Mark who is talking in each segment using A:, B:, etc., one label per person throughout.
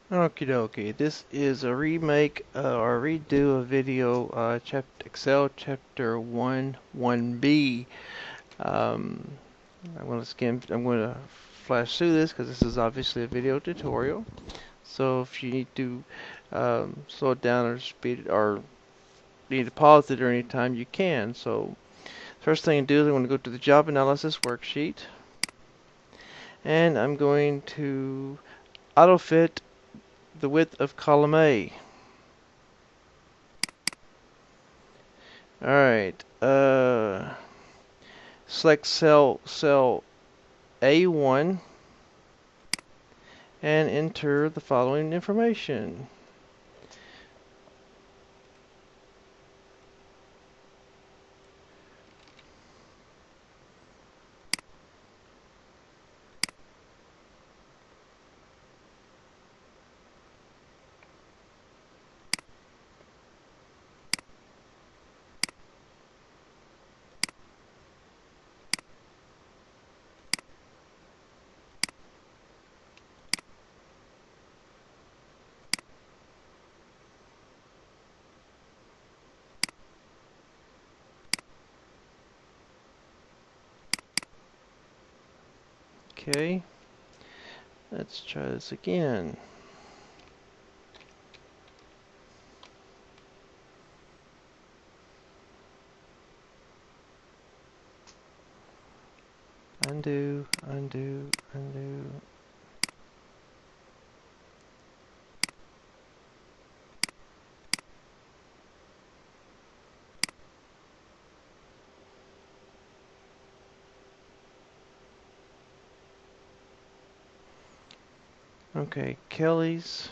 A: Okie dokie, this is a remake or redo of video Excel chapter 1B. Um, I'm going to flash through this because this is obviously a video tutorial. So if you need to slow it down or speed it or need to pause it or any time, you can. So first thing to do is I'm going to go to the job analysis worksheet and I'm going to auto fit the width of column A. Alright, select cell A1 and enter the following information. Okay, let's try this again. Undo, undo, undo. Okay, Kelly's.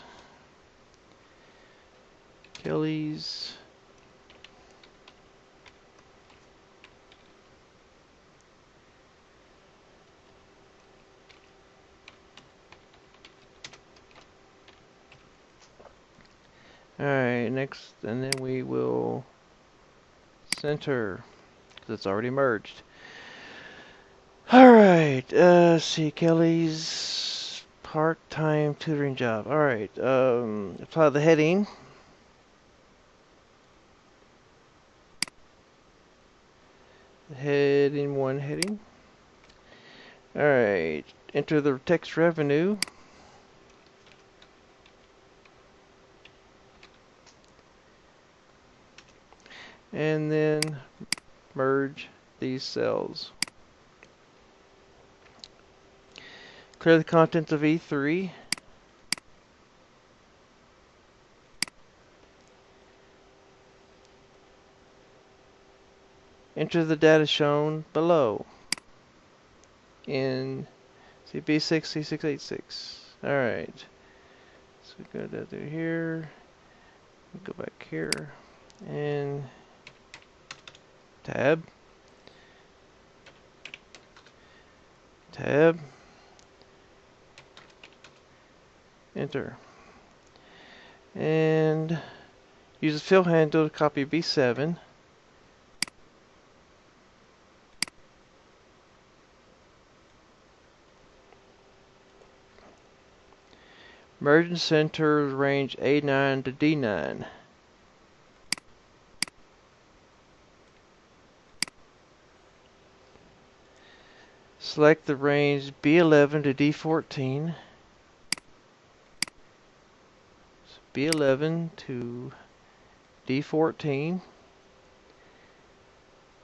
A: Alright, next, and then we will center, because it's already merged. Alright, see, Kelly's part-time tutoring job. Alright, apply the heading. Heading 1 heading. Alright, enter the text revenue. And then merge these cells. Clear the contents of E3. Enter the data shown below in B6, C686. Alright, so we go down through here, go back here, and tab, tab, enter. And use the fill handle to copy B7. Merge and center range A9 to D9. Select the range B11 to D14. So B11 to D14.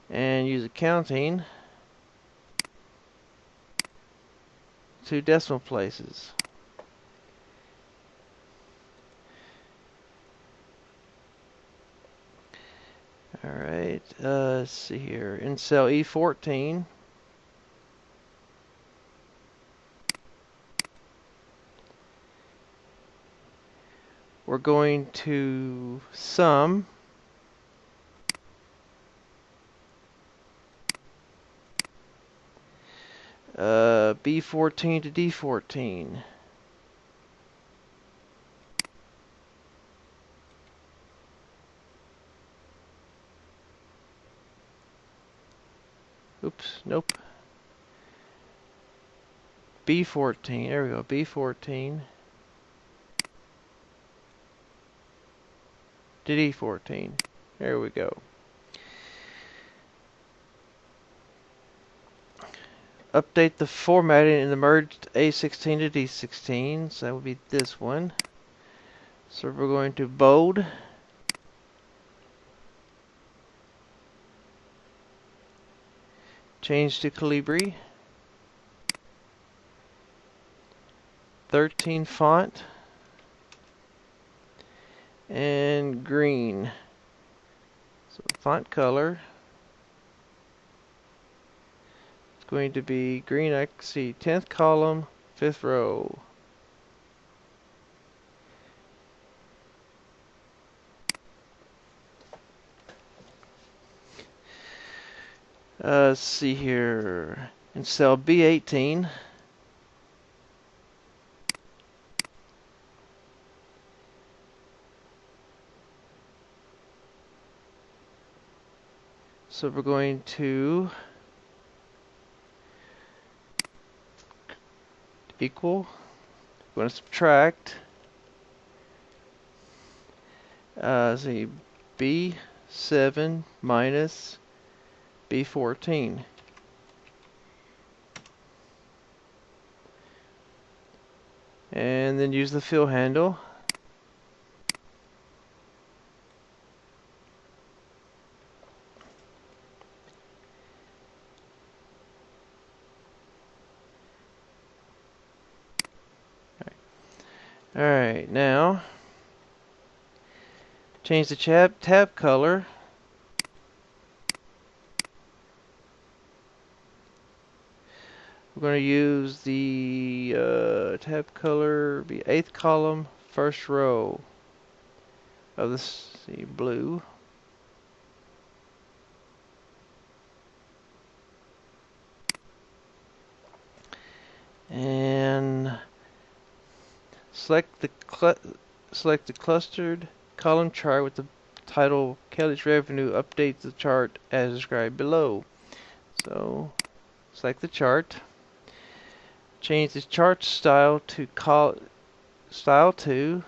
A: And use accounting to decimal places. Alright, let's see here. In cell E14, we're going to sum B14 to D14. Oops, nope. B14, there we go, B14. to D14. There we go. Update the formatting in the merged A16 to D16. So that would be this one. So we're going to bold. Change to Calibri. 13 font. And green. So font color. It's going to be green. I can see 10th column, 5th row. Let's see here. In cell B18, so we're going to equal. We're going to subtract. See, B7 minus B14. And then use the fill handle. Alright, now change the tab color. We're going to use the tab color, be 8th column, 1st row of this blue. And select the clustered column chart with the title Kelly's Revenue updates the chart as described below. So select the chart. Change the chart style to style 2.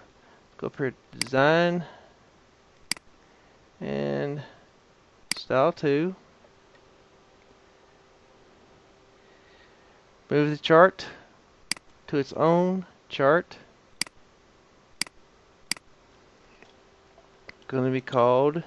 A: Go up here to design and style 2. Move the chart to its own chart. Going to be called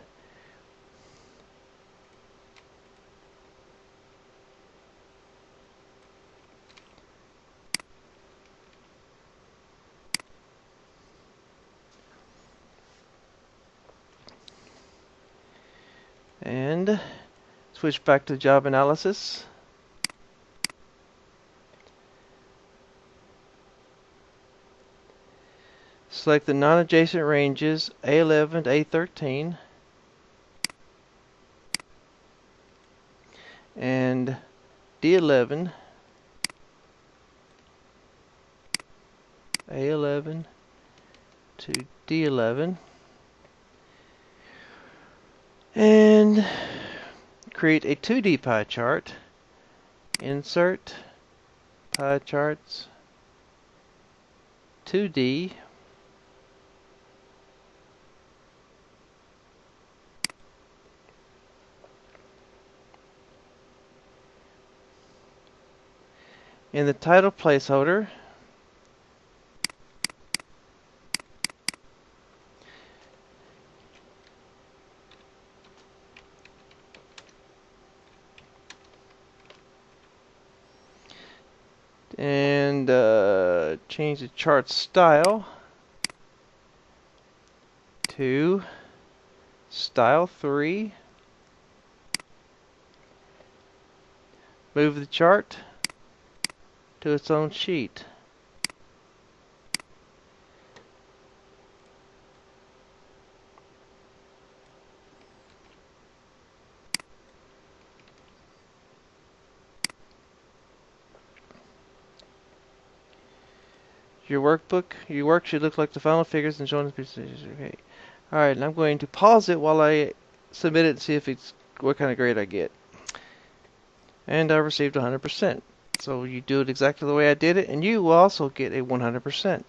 A: and switch back to job analysis. Select the non-adjacent ranges A11 to A13 and D11, A11 to D11, and create a 2D pie chart. Insert pie charts 2D. In the title placeholder, and change the chart style to style 3. Move the chart to its own sheet. Your work should look like the final figures and showing the percentages. Okay. Alright, and I'm going to pause it while I submit it and see if it's what kind of grade I get. And I received 100%. So you do it exactly the way I did it, and you will also get a 100%.